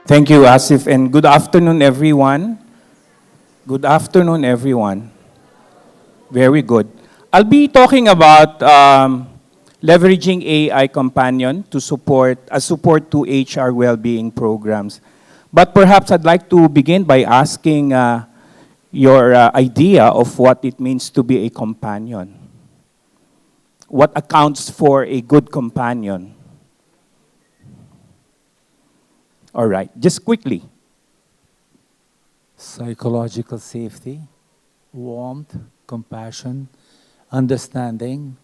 Thank you, Asif, and good afternoon, everyone. Good afternoon, everyone. Very good. I'll be talking about leveraging AI companion to support to HR well-being programs. But perhaps I'd like to begin by asking your idea of what it means to be a companion. What accounts for a good companion? All right, just quickly. Psychological safety, warmth, compassion, understanding,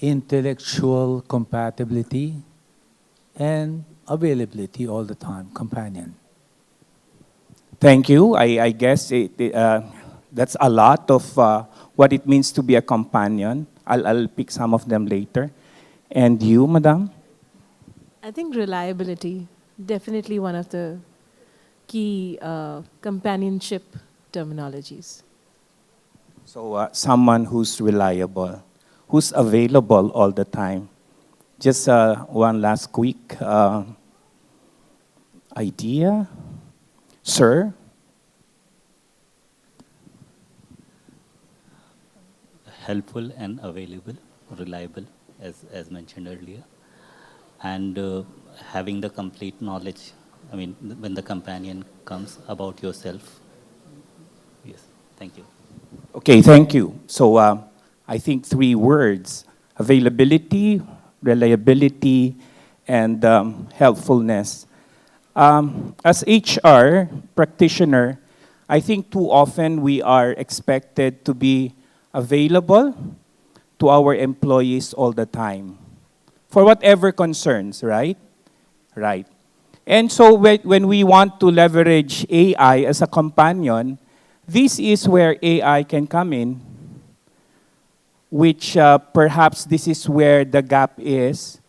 intellectual compatibility, and availability all the time, companion. Thank you. I guess that's a lot of what it means to be a companion. I'll pick some of them later. And you, Madam? I think reliability, definitely one of the key companionship terminologies. So someone who's reliable, who's available all the time. Just one last quick idea. Sir? Helpful and available, reliable, as mentioned earlier, and having the complete knowledge. I mean, when the companion comes about yourself. Yes, thank you. Okay, thank you. So I think 3 words: availability, reliability, and helpfulness. As HR practitioner, I think too often we are expected to be available to our employees all the time for whatever concerns, right? Right. And so when we want to leverage AI as a companion, this is where AI can come in, which perhaps this is where the gap is.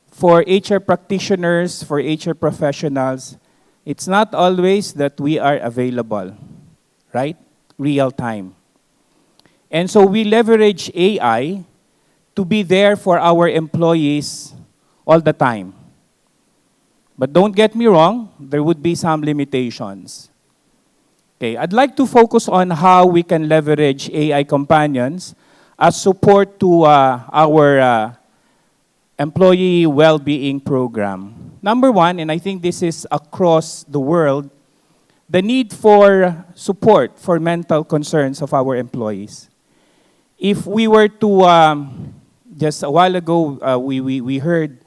For HR practitioners, for HR professionals, it's not always that we are available, right? Real time. And so we leverage AI to be there for our employees all the time. But don't get me wrong, there would be some limitations. Okay, I'd like to focus on how we can leverage AI companions as support to our employee well-being program. Number 1, and I think this is across the world, the need for support for mental concerns of our employees. If we were to, just a while ago, we heard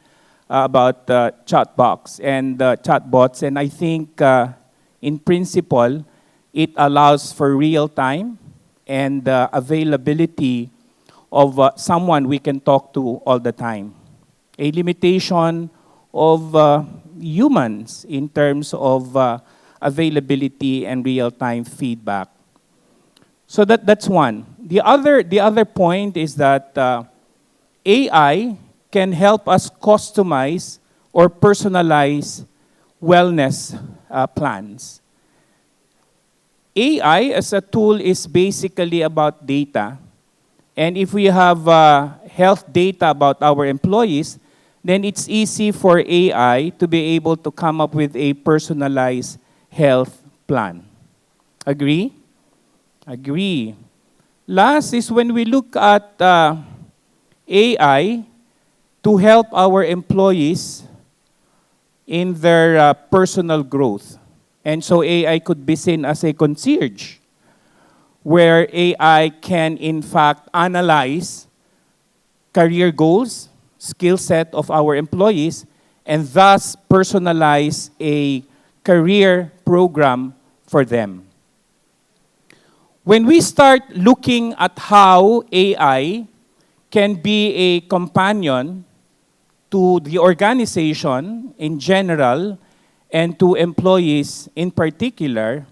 about chatbots, and I think in principle, it allows for real time and availability of someone we can talk to all the time. A limitation of humans in terms of availability and real-time feedback. So that's one. The other point is that AI can help us customize or personalize wellness plans. AI as a tool is basically about data. And if we have health data about our employees, then it's easy for AI to be able to come up with a personalized health plan. Agree? Agree. Last is when we look at AI to help our employees in their personal growth. And so AI could be seen as a concierge, where AI can in fact analyze career goals, skill set of our employees, and thus personalize a career program for them. When we start looking at how AI can be a companion to the organization in general and to employees in particular,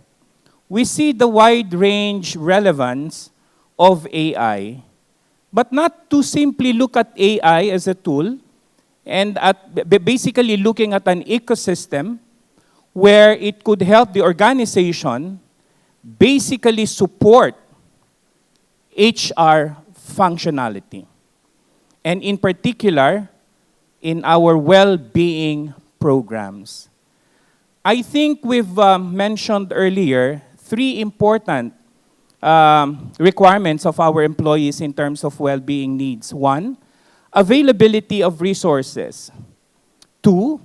we see the wide range relevance of AI, but not to simply look at AI as a tool and basically looking at an ecosystem where it could help the organization basically support HR functionality. And in particular, in our well-being programs. I think we've mentioned earlier three important requirements of our employees in terms of well-being needs. One, availability of resources. Two,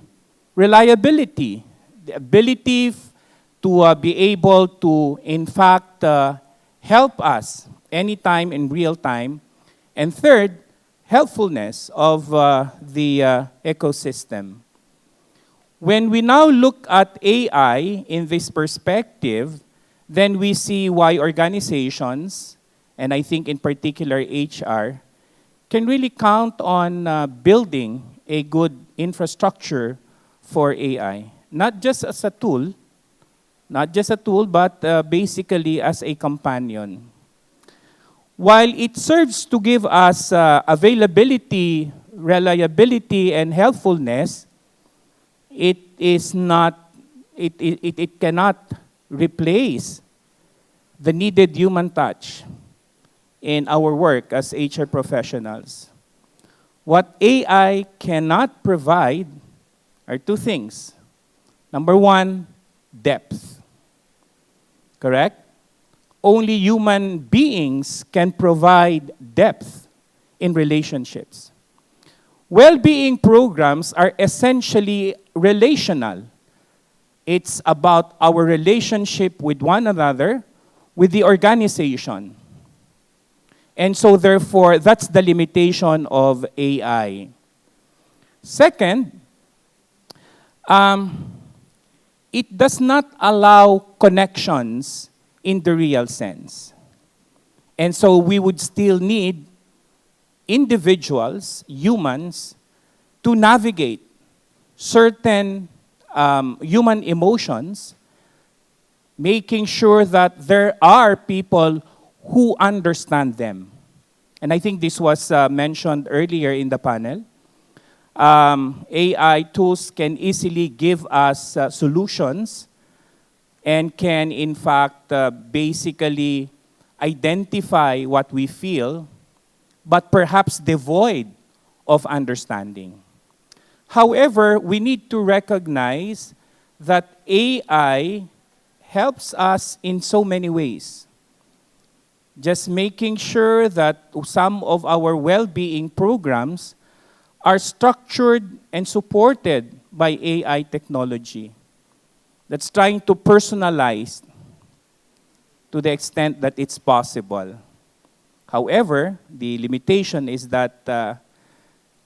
reliability, the ability to be able to, in fact, help us anytime in real time. And third, helpfulness of the ecosystem. When we now look at AI in this perspective, then we see why organizations, and I think in particular HR, can really count on building a good infrastructure for AI. Not just as a tool, but basically as a companion. While it serves to give us availability, reliability, and helpfulness, it cannot replace the needed human touch in our work as HR professionals. What AI cannot provide are two things. Number one, depth. Correct? Only human beings can provide depth in relationships. Well-being programs are essentially relational. It's about our relationship with one another, with the organization. And so therefore, that's the limitation of AI. Second, it does not allow connections in the real sense. And so we would still need individuals, humans, to navigate certain human emotions, making sure that there are people who understand them. And I think this was mentioned earlier in the panel. AI tools can easily give us solutions and can, in fact, basically identify what we feel, but perhaps devoid of understanding. However, we need to recognize that AI helps us in so many ways. Just making sure that some of our well-being programs are structured and supported by AI technology that's trying to personalize to the extent that it's possible. However, the limitation is that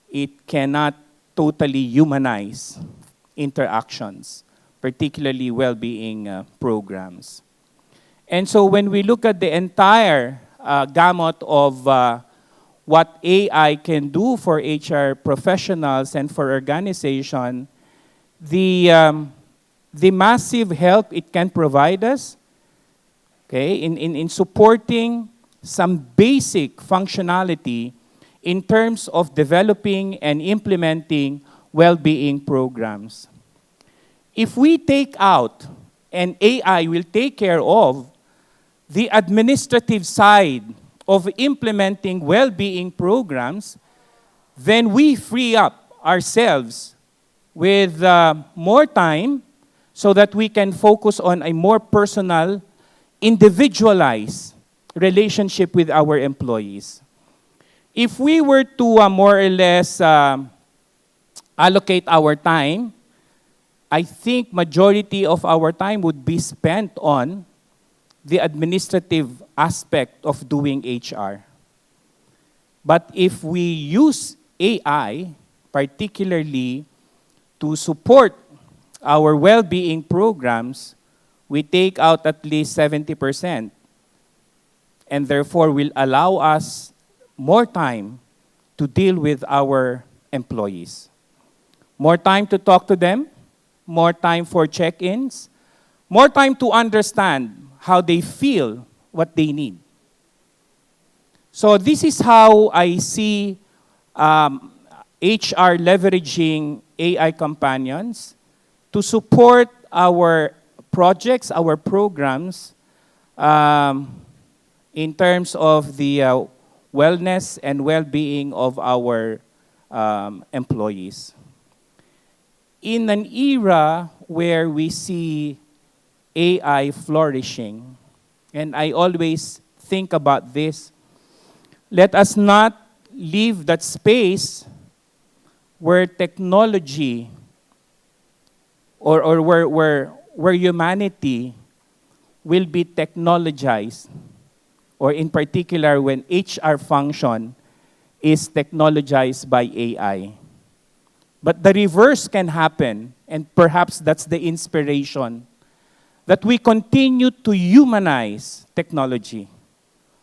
it cannot totally humanize interactions, particularly well-being programs. And so when we look at the entire gamut of what AI can do for HR professionals and for organization, the massive help it can provide us, okay, in supporting some basic functionality in terms of developing and implementing well-being programs. If we take out, and AI will take care of, the administrative side of implementing well-being programs, then we free up ourselves with more time so that we can focus on a more personal, individualized relationship with our employees. If we were to more or less allocate our time, I think majority of our time would be spent on the administrative aspect of doing HR. But if we use AI, particularly to support our well-being programs, we take out at least 70%, and therefore will allow us more time to deal with our employees. More time to talk to them, more time for check-ins, more time to understand how they feel, what they need. So this is how I see HR leveraging AI companions to support our projects, our programs, in terms of the wellness and well-being of our employees. In an era where we see AI flourishing, and I always think about this, let us not leave that space where technology or where humanity will be technologized, or in particular when HR function is technologized by AI. But the reverse can happen, and perhaps that's the inspiration, that we continue to humanize technology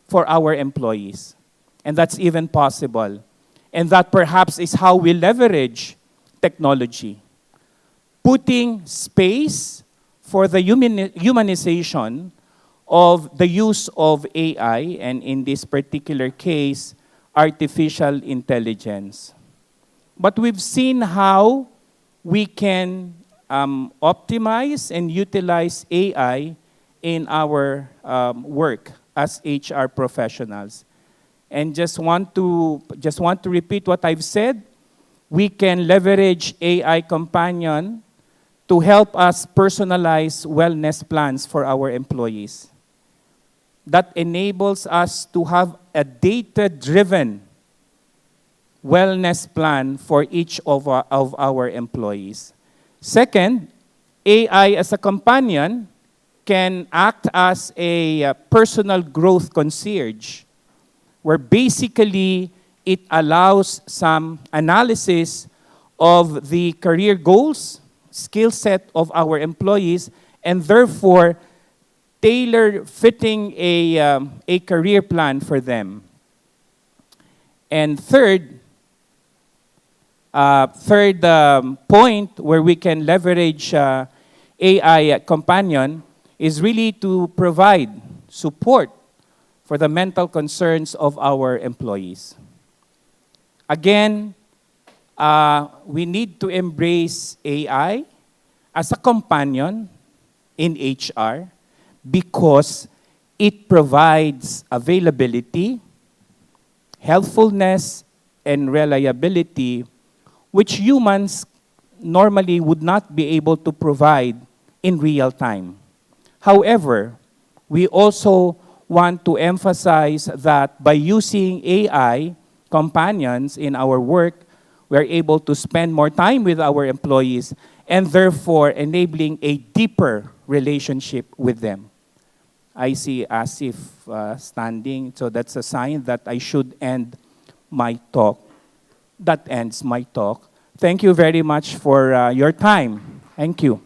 for our employees. And that's even possible. And that perhaps is how we leverage technology. Putting space for the humanization of the use of AI, and in this particular case, artificial intelligence. But we've seen how we can optimize and utilize AI in our work as HR professionals. And just want to repeat what I've said. We can leverage AI Companion to help us personalize wellness plans for our employees. That enables us to have a data-driven wellness plan for each of our employees. Second, AI as a companion can act as a personal growth concierge, where basically it allows some analysis of the career goals, skill set of our employees, and therefore tailor fitting a career plan for them. And third point where we can leverage AI companion is really to provide support for the mental concerns of our employees. Again, we need to embrace AI as a companion in HR because it provides availability, helpfulness, and reliability which humans normally would not be able to provide in real time. However, we also want to emphasize that by using AI companions in our work, we're able to spend more time with our employees and therefore enabling a deeper relationship with them. I see Asif standing, so that's a sign that I should end my talk. That ends my talk. Thank you very much for your time. Thank you.